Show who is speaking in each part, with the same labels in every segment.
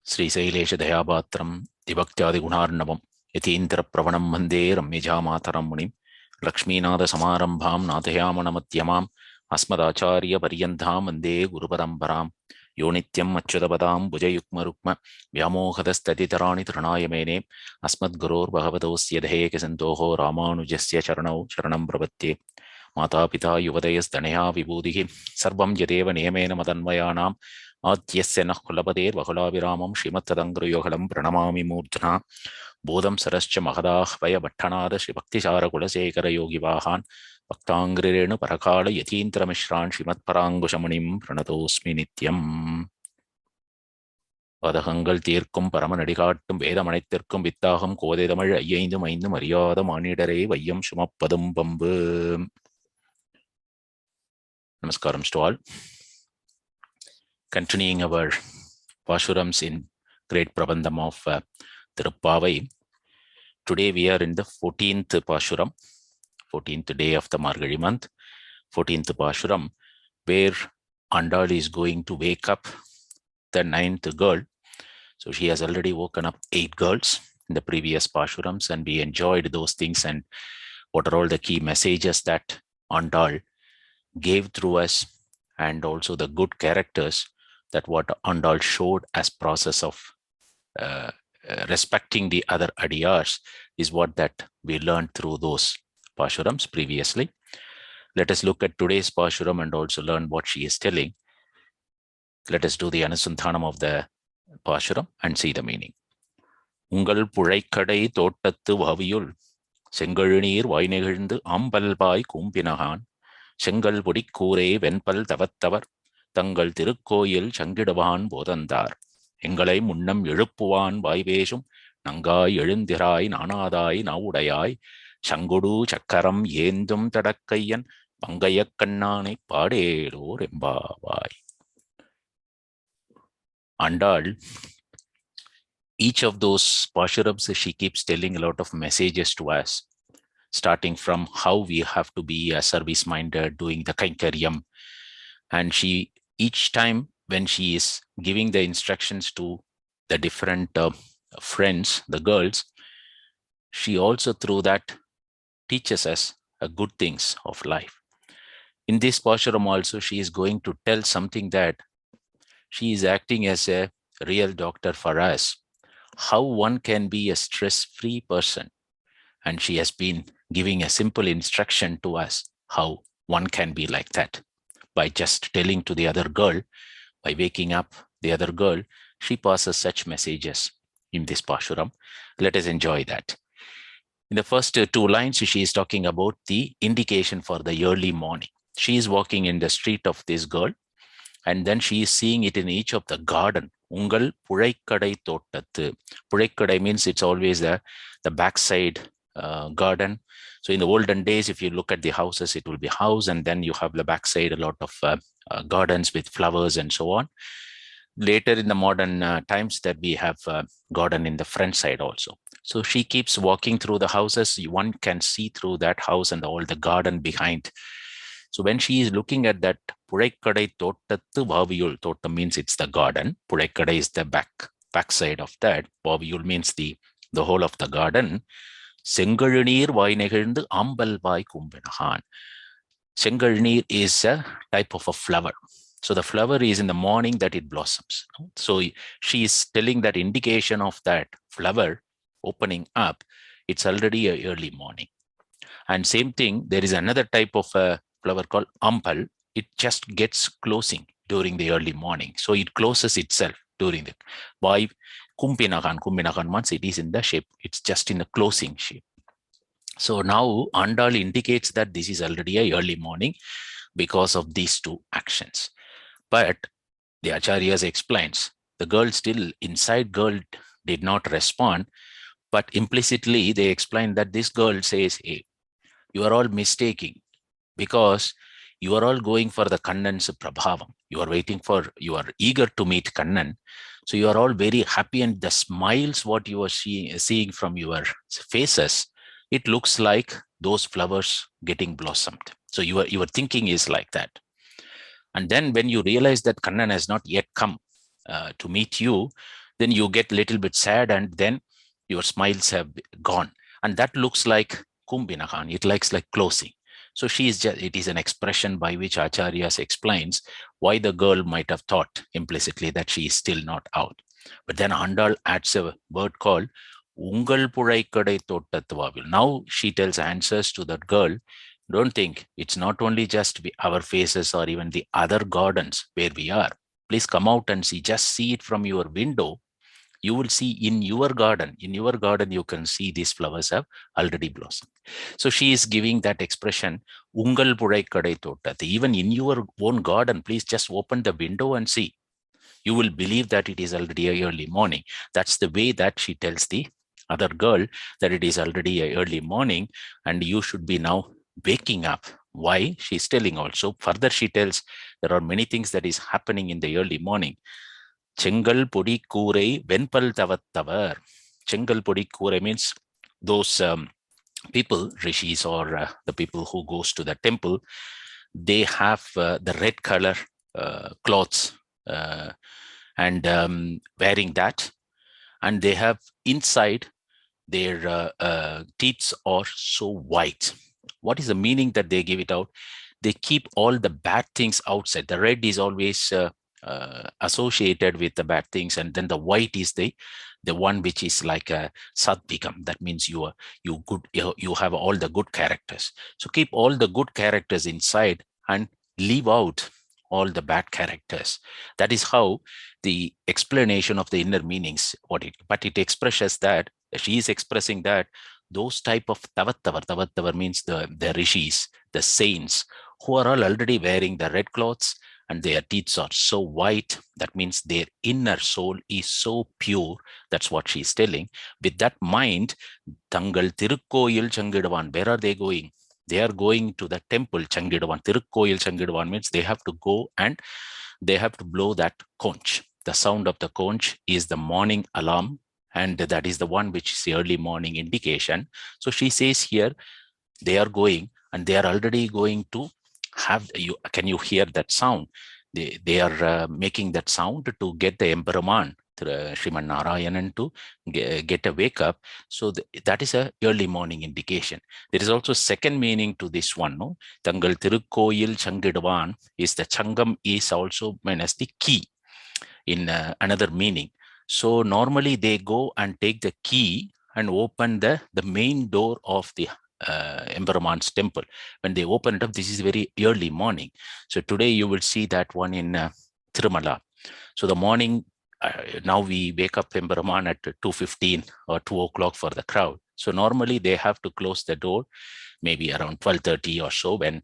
Speaker 1: Sri Sailesh Dayapatram Dibhaktiyadi Gunarnavam Yatindra Pravanam Mande Ramyaja Mataram Munim Lakshminada Samarambham Nathayamanamathyamam Asmadacharya Paryantham Mande Guruparambaram Yonityam Achyutabadam Bhujayukma Rukma Vyamohadastatitarani Tranayamene Asmad Gurur Bhagavadosya Dheke Santoho Ramanujasya Charanau Charanam Pravatye Mata Pita Yuvadayas Danaya Vibhudihi Sarvam Yadeva Niyamena Madanvayanam Adyasya Nah Kulapader Vakulaviramam Srimatadangruyogalam Pranamami Murjana Bodham Sarascha Mahadah Vaya Bhattanada Sri Bhaktishara Kulasekara Yogi Vahan Bhaktangrirenu Parakala Yatintra Mishran Srimat Parangushamunim Pranatosmi Nityam Vadahangal Tirkum Paramanadikatum Vedamanithirkum Vittaham Kodedamazh Ayyindum Aindum Ariyada Manidare Vayyam Shumappadum Pambu. Namaskaram to all. Continuing our Pashurams in Great Prabandham of Thiruppavai. Today we are in the 14th Pashuram, 14th day of the Margazhi month, 14th Pashuram, where Andal is going to wake up the 9th girl. So she has already woken up 8 girls in the previous Pashurams, and we enjoyed those things and what are all the key messages that Andal gave through us, and also the good characters that what Andal showed as process of respecting the other adiyars is what that we learned through those Pashurams previously. Let us look at today's Pashuram and also learn what she is telling. Let us do the Anusandhanam of the Pashuram and see the meaning. Ungal Puraikadai Tottattu Vaviyul Sengalnir Vainegilndu Ambalbai Kumpinahan Sengal Pudikure Venpal Tavattavar Tangal Tirukkoyil Changidavan Bodandar Engalai Munnam எழுப்புவான் வாய்வேஷம் நங்காய் எழுந்திராய் நானாதாய் நவுடையாய் சங்குடு சக்கரம் ஏந்தும் தடக்கையன் பங்கையக் கண்ணானை பாடேலோர் எம்பாவாய். Andal, each of those Pashurams, she keeps telling a lot of messages to us, starting from how we have to be service-minded, doing the Kainkaryam. And she, each time when she is giving the instructions to the different friends, the girls, she also through that teaches us good things of life. In this Pashuram also, she is going to tell something that she is acting as a real doctor for us, how one can be a stress-free person. And she has been giving a simple instruction to us how one can be like that. By just telling to the other girl, by waking up the other girl, she passes such messages in this Pashuram. Let us enjoy that. In the first 2 lines, she is talking about the indication for the early morning. She is walking in the street of this girl, and then she is seeing it in each of the garden. Ungal Puraikadai Tottattu. Puraikadai means it's always the backside garden. So in the olden days, if you look at the houses, it will be house, and then you have the backside, a lot of gardens with flowers and so on. Later in the modern times that we have garden in the front side also. So she keeps walking through the houses. One can see through that house and all the garden behind. So when she is looking at that, Puraikadai Tottattu Vaviyul, Totta means it's the garden. Puraikadai is the backside of that. Vaviyul means the whole of the garden. Sengalnir Vainegilndu Ambalbai Kumpinahan. Sengalnir is a type of a flower. So the flower is in the morning that it blossoms. So she is telling that indication of that flower opening up. It's already a early morning. And same thing, there is another type of a flower called Ambal. It just gets closing during the early morning. So it closes itself during the by Kumpinahan. Kumpinahan means it is in the shape. It's just in the closing shape. So now Andal indicates that this is already a early morning because of these 2 actions. But the Acharyas explains, the girl still, inside girl did not respond, but implicitly they explain that this girl says, hey, you are all mistaking because you are all going for the Kannan's Prabhavam. You are eager to meet Kannan. So you are all very happy, and the smiles what you are seeing from your faces, it looks like those flowers getting blossomed. So your thinking is like that. And then when you realize that Kannan has not yet come to meet you, then you get a little bit sad, and then your smiles have gone. And that looks like Kumbinakan. It looks like closing. So it is an expression by which Acharyas explains why the girl might have thought implicitly that she is still not out. But then Andal adds a word called Ungal Puraikadai Tottatvavil. Now she tells answers to that girl. Don't think it's not only just our faces or even the other gardens where we are. Please come out and see. Just see it from your window. You will see in your garden. In your garden, you can see these flowers have already blossomed. So she is giving that expression, Ungal Pudai Kadai Thotat. Even in your own garden, please just open the window and see. You will believe that it is already early morning. That's the way that she tells the other girl that it is already early morning and you should be now waking up. Why? She's telling also. Further, she tells there are many things that is happening in the early morning. Chengal Podi Kure Venpal Tavattavar. Chengal Podi Kure means those people, rishis, or the people who goes to the temple, they have the red color clothes and wearing that, and they have inside their teeth are so white. What is the meaning that they give it out? They keep all the bad things outside. The red is always associated with the bad things, and then the white is the one which is like a sadvikam. That means you have all the good characters. So keep all the good characters inside and leave out all the bad characters. That is how the explanation of the inner meanings. But it expresses that she is expressing that those type of tavattavar means the rishis, the saints, who are all already wearing the red clothes and their teeth are so white. That means their inner soul is so pure. That's what she's telling. With that mind, Tangal Tirukkoyil Changidavan, where are they going? They are going to the temple Changidavan. Tirukkoyil Changidavan means they have to go and they have to blow that conch. The sound of the conch is the morning alarm, and that is the one which is the early morning indication. So she says here, they are going and they are already going to have you. Can you hear that sound? They are making that sound to get the Emperorman, Sriman Narayanan, to get a wake up. So that is a early morning indication. There is also second meaning to this one. No, Tangal Tirukkoyil Changidvan is the Changam is also meant as the key in another meaning. So normally they go and take the key and open the main door of the Emperorman's temple. When they open it up, this is very early morning. So today you will see that one in Tirumala. So the morning, now we wake up Emperorman at 2:15 or 2 o'clock for the crowd. So normally they have to close the door maybe around 12:30 or so, when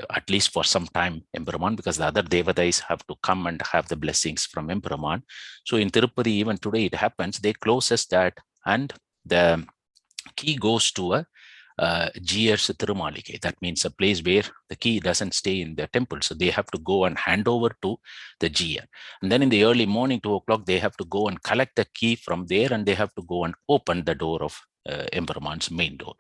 Speaker 1: at least for some time Emperorman, because the other devatas have to come and have the blessings from Emperorman. So in Tirupati, even today it happens, they closes that and the key goes to a GR's Tirumalike. That means a place where the key doesn't stay in the temple. So they have to go and hand over to the GR. And then in the early morning, 2 o'clock, they have to go and collect the key from there, and they have to go and open the door of Emperorman's main door.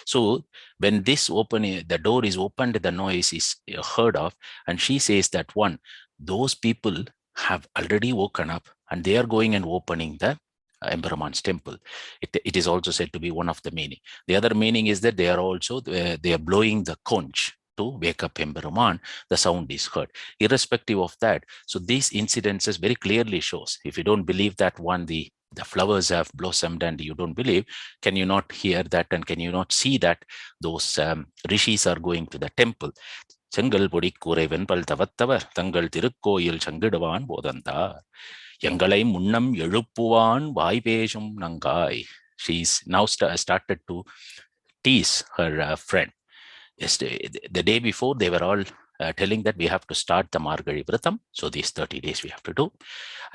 Speaker 1: So when the door is opened, the noise is heard of, and she says that one, those people have already woken up and they are going and opening the Emperorman's temple. It is also said to be one of the meaning. The other meaning is that they are blowing the conch to wake up Emperorman. The sound is heard. Irrespective of that, so these incidences very clearly shows. If you don't believe that one, the flowers have blossomed and you don't believe, can you not hear that and can you not see that those rishis are going to the temple? செங்கல் பொடி கூரை வெண்பல் தவத்தவர் தங்கள் திருக்கோயில் சங்கிடுவான் போதந்தார் எங்களை முன்னம் எழுப்புவான் வாய்பேசும் நங்காய். She's now started to tease her friend. Yesterday, the day before, they were all telling that we have to start the Margazhi Vratam. So these 30 days we have to do.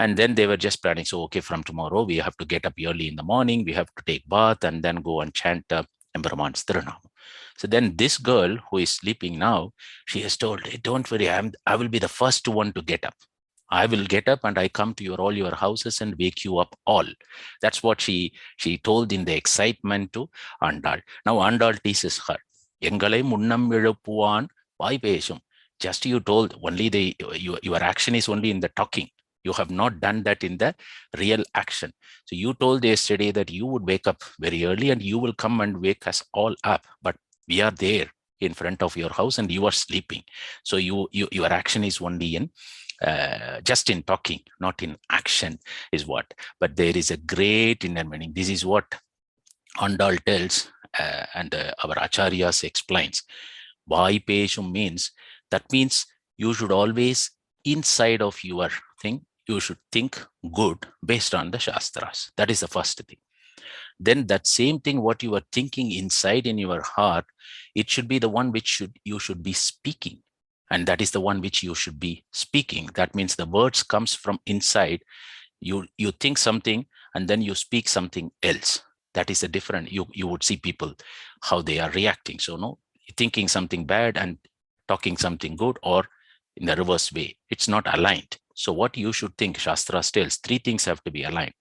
Speaker 1: And then they were just planning. So, okay, from tomorrow, we have to get up early in the morning. We have to take bath and then go and chant Emperorman's Tirunam. So then this girl who is sleeping now, she has told, hey, don't worry, I will be the first one to get up. I will get up and I come to all your houses and wake you up all. That's what she told in the excitement to Andal. Now Andal teases her. எங்களை முன்னம் எழுப்புவான் வாய் பேசும். Just you told only your action is only in the talking. You have not done that in the real action. So you told yesterday that you would wake up very early and you will come and wake us all up, but we are there in front of your house and you are sleeping. So your action is only in just in talking, not in action, is what. But there is a great inner meaning. This is what Andal tells, and our acharyas explains. Vaipeshum means you should always, inside of your thing, you should think good based on the Shastras. That is the first thing. Then that same thing, what you are thinking inside in your heart, it should be the one which you should be speaking. And that is the one which you should be speaking. That means the words comes from inside. You think something and then you speak something else. That is a different. You would see people how they are reacting. So no, thinking something bad and talking something good, or in the reverse way, it's not aligned. So what you should think, Shastra tells, three things have to be aligned.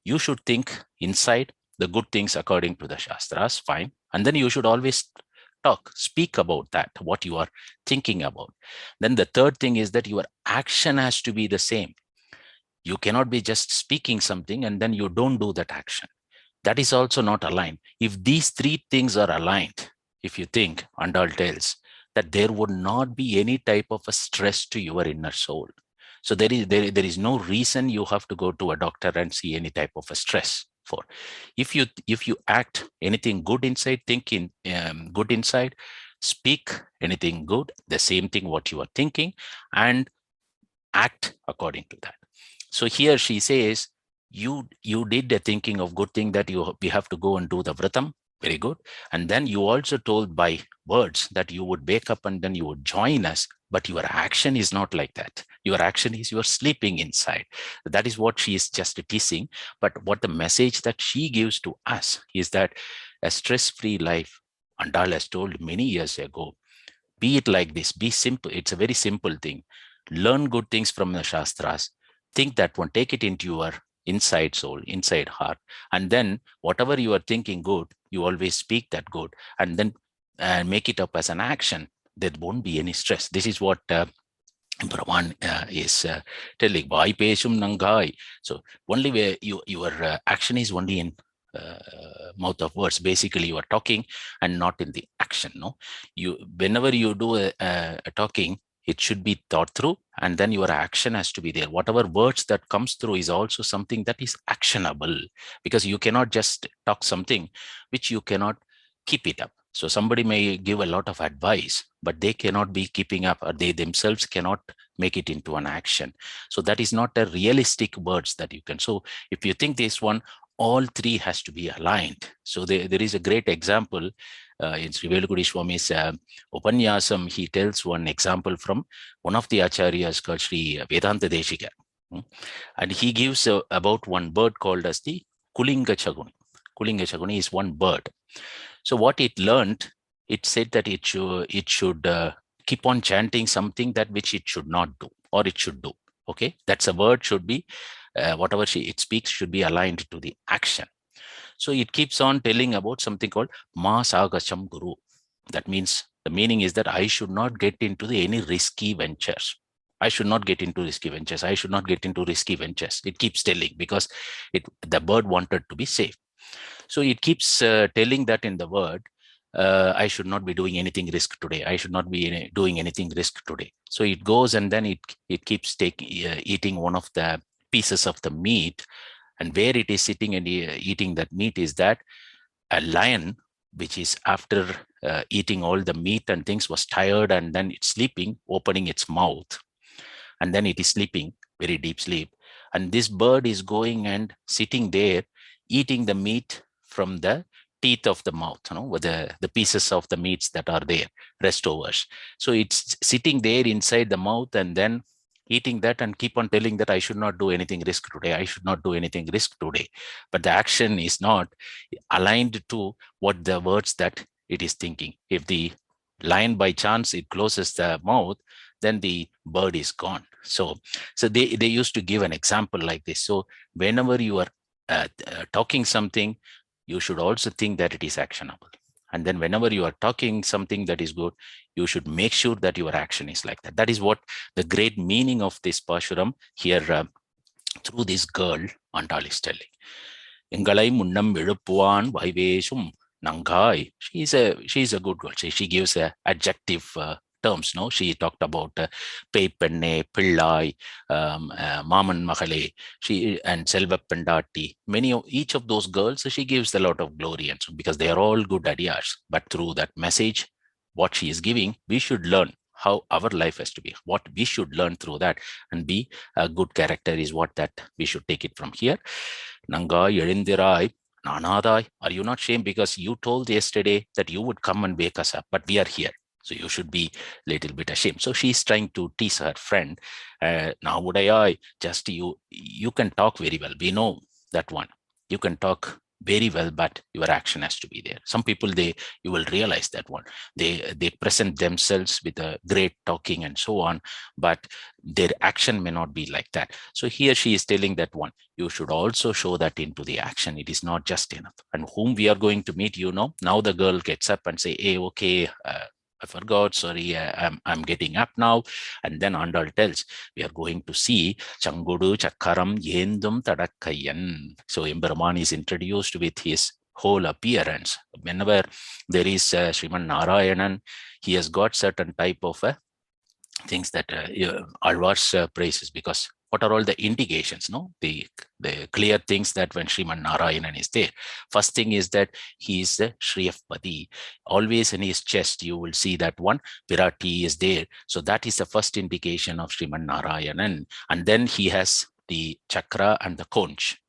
Speaker 1: You should think inside the good things according to the Shastras, fine. And then you should always speak about that, what you are thinking about. Then the third thing is that your action has to be the same. You cannot be just speaking something and then you don't do that action. That is also not aligned. If these three things are aligned, if you think, Andal tells, that there would not be any type of a stress to your inner soul. So there is no reason you have to go to a doctor and see any type of a stress for. If you act anything good inside, think in good inside, speak anything good, the same thing what you are thinking, and act according to that. So here she says, you did the thinking of good thing that we have to go and do the vratam, very good. And then you also told by words that you would wake up and then you would join us, but your action is not like that. Your action is you are sleeping inside. That is what she is just teasing. But what the message that she gives to us is that a stress-free life, Andal has told many years ago, be it like this, be simple. It's a very simple thing. Learn good things from the Shastras. Think that one, take it into your inside soul, inside heart. And then whatever you are thinking good, you always speak that good, and then make it up as an action. There won't be any stress. This is what Brahman is telling. Vaipeshum nangai. So only where your action is only in mouth of words. Basically, you are talking and not in the action. No, whenever you do a talking, it should be thought through, and then your action has to be there. Whatever words that comes through is also something that is actionable, because you cannot just talk something which you cannot keep it up. So somebody may give a lot of advice, but they cannot be keeping up, or they themselves cannot make it into an action. So that is not a realistic words that you can. So if you think this one, all three has to be aligned. So there is a great example in Sri Velukudi Swami's Upanyasam. He tells one example from one of the acharyas called Sri Vedanta Deshika. And he gives about one bird called as the Kulinga Chaguni. Kulinga Chaguni is one bird. So what it learned, it said that it should keep on chanting something that which it should not do, or it should do. Okay, that's a word should be, whatever it speaks should be aligned to the action. So it keeps on telling about something called Ma Sagacham Guru. That means the meaning is that I should not get into any risky ventures. I should not get into risky ventures. I should not get into risky ventures. It keeps telling, because the bird wanted to be safe. So it keeps telling that in the word, I should not be doing anything risk today. I should not be doing anything risk today. So it goes and then it keeps eating one of the pieces of the meat. And where it is sitting and eating that meat is that a lion, which is after eating all the meat and things, was tired, and then it's sleeping, opening its mouth. And then it is sleeping, very deep sleep. And this bird is going and sitting there, eating the meat from the teeth of the mouth, with the pieces of the meats that are there, restovers. So it's sitting there inside the mouth and then eating that, and keep on telling that I should not do anything risk today. I should not do anything risk today. But the action is not aligned to what the words that it is thinking. If the lion by chance it closes the mouth, then the bird is gone. So they used to give an example like this. So whenever you are talking something, you should also think that it is actionable. And then whenever you are talking something that is good, you should make sure that your action is like that. That is what the great meaning of this Pashuram here through this girl Andal is telling. எங்களை முன்னம் எழுப்புவான் வைவேஷும் Nangai. She's a good girl. She gives adjective terms. No, she talked about Pepenne, Pillai, Maman Mahale, she and Selva Pendati. Many of each of those girls, she gives a lot of glory, and so because they are all good adiyas. But through that message, what she is giving, we should learn how our life has to be. What we should learn through that and be a good character is what that we should take it from here. Nangai Elindirai, Nanadai, are you not ashamed because you told yesterday that you would come and wake us up, but we are here. So you should be a little bit ashamed. So she's trying to tease her friend. Now would I just you can talk very well. We know that one. You can talk very well, but your action has to be there. Some people, you will realize that one. They present themselves with a great talking and so on, but their action may not be like that. So here she is telling that one, you should also show that into the action. It is not just enough. And whom we are going to meet, now the girl gets up and say, hey, okay, I forgot, sorry, I'm getting up now. And then Andal tells, we are going to see Changudu Chakaram Yendum Tadakkayan. So Emberman is introduced with his whole appearance. Whenever there is Sriman Narayanan, he has got certain type of things that Alvar's praises, because what are all the indications, the clear things that when Sriman Narayanan is there. First thing is that he is the Shriyapati. Always in his chest, you will see that one, Virati is there. So that is the first indication of Sriman Narayanan. And then he has the chakra and the conch.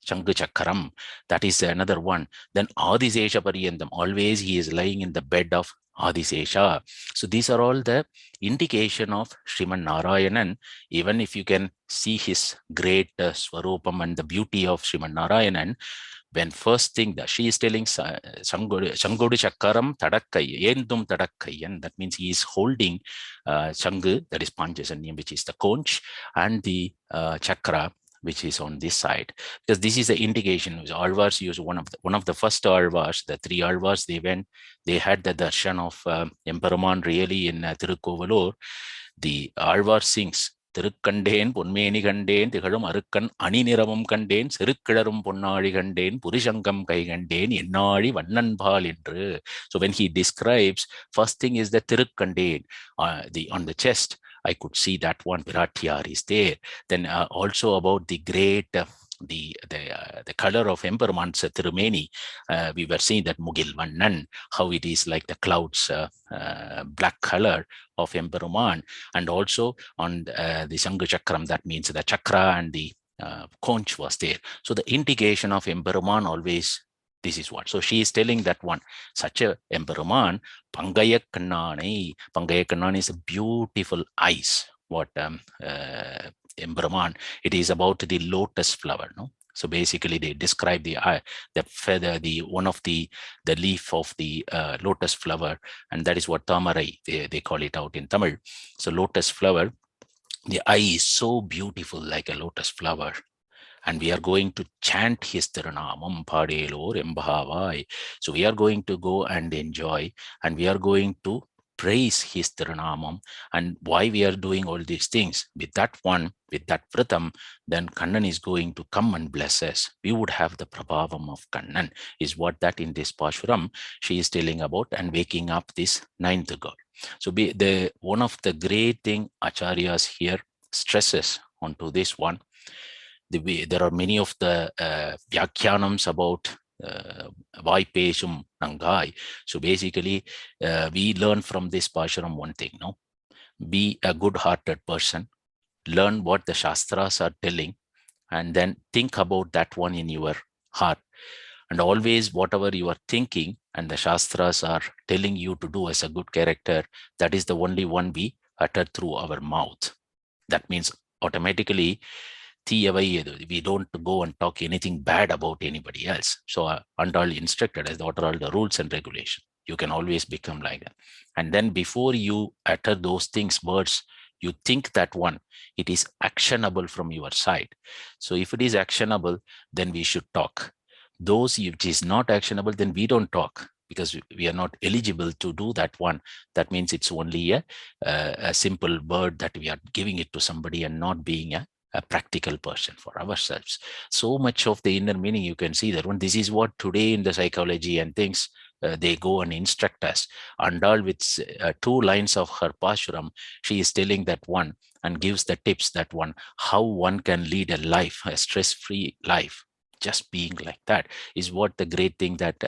Speaker 1: Shangu Chakaram, that is another one. Then Adisesha Pariyandam, always he is lying in the bed of Adisesha. So these are all the indication of Sriman Narayanan. Even if you can see his great Swarupam and the beauty of Sriman Narayanan, when first thing that she is telling Sangodu Chakaram Tadakkai, Yendum Tadakkayan, that means he is holding Shangu, that is Panchasanyam, which is the conch, and the chakra, which is on this side, because this is the indication. Alvars use one of the first Alvars, the three Alvars, they had the darshan of Emperuman really in Tirukkovalur. The Alvar sings, திருக்கண்டேன் பொன்மேனி கண்டேன் திகழும் அருக்கன் அணிநிறமும் கண்டேன் செருக்கிழரும் பொன்னாழி கண்டேன் புரிசங்கம் கை கண்டேன் என்னாழி வண்ணன்பால் என்று. So when he describes, first thing is the திருக்கண்டேன், on the chest, I could see that one Viratiyar is there. Then also about the great, the color of Emperor's Tirumeni, we were seeing that Mugil Vannan, how it is like the clouds, black color of Emperuman, and also on the Sangha Chakram, that means the chakra and the conch was there. So the indication of Emperuman always, this is what. So she is telling that one, such a Emperuman, Pangaya Kannan is a beautiful eyes. What Emperuman, it is about the lotus flower, no? So basically they describe the feather, one of the leaf of the lotus flower, and that is what Tamarai, they call it out in Tamil. So lotus flower, the eye is so beautiful like a lotus flower. And we are going to chant his Tirunamam Padelor Embhavai. So we are going to go and enjoy, and we are going to praise his Tirunamam. And why we are doing all these things, with that one, with that Vratam, then Kannan is going to come and bless us. We would have the Prabhavam of Kannan, is what that in this Pashuram she is telling about, and waking up this ninth girl. So one of the great thing Acharyas here stresses onto this one. There are many of the Vyakhyanams about Vaipeshum Nangai. So basically, we learn from this Pashuram one thing, no? Be a good-hearted person, learn what the Shastras are telling, and then think about that one in your heart. And always whatever you are thinking and the Shastras are telling you to do as a good character, that is the only one we utter through our mouth. That means automatically, we don't go and talk anything bad about anybody else. So Andal instructed us what are all the rules and regulations. You can always become like that. And then before you utter those things, words, you think that one, it is actionable from your side. So if it is actionable, then we should talk. Those if it is not actionable, then we don't talk. because we are not eligible to do that one. That means it's only a simple word that we are giving it to somebody and not being a practical person for ourselves. So much of the inner meaning you can see that one. This is what today in the psychology and things they go and instruct us. Andal with 2 lines of her Pashuram, she is telling that one and gives the tips that one, how one can lead a life, a stress-free life. Just being like that is what the great thing that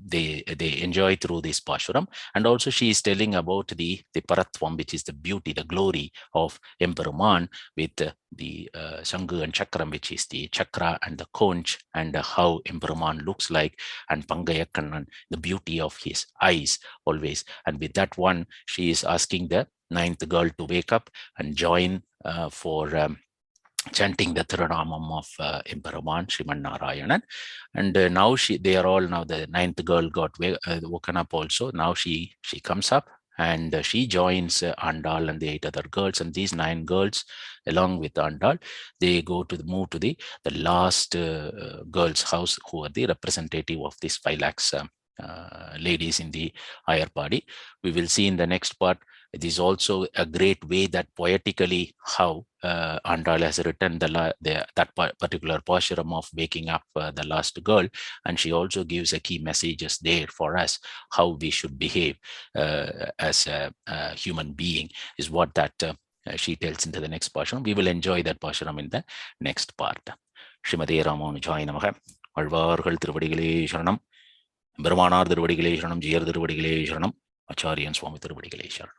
Speaker 1: they enjoy through this Pashuram. And also she is telling about the Paratvam, which is the beauty, the glory of Emperuman, with the Sanghu and Chakram, which is the chakra and the conch, and how Emperuman looks like, and Pangayakannan, the beauty of his eyes always. And with that one, she is asking the ninth girl to wake up and join for chanting the Thirunaamam of Emperuman Sriman Narayanan. And now they are all, now the ninth girl got woken up also. Now she comes up and she joins Andal and the 8 other girls, and these 9 girls along with Andal, they go to move to the last girls house, who are the representative of these 5 lakhs ladies in the higher body. We will see in the next part. It is also a great way that poetically how Andal has written that particular Pashuram of waking up the last girl, and she also gives a key messages there for us, how we should behave as a human being, is what that she tells into the next Pashuram. We will enjoy that Pashuram in the next part. Srimate Ramanujaye Namaha. Alvargal Tiruvadigalai Sharanam. பெருமானார் திருவடிகளே சரணம், ஜீயர் திருவடிகளே சரணம், ஆச்சாரியன் சுவாமி திருவடிகளே சரணம்.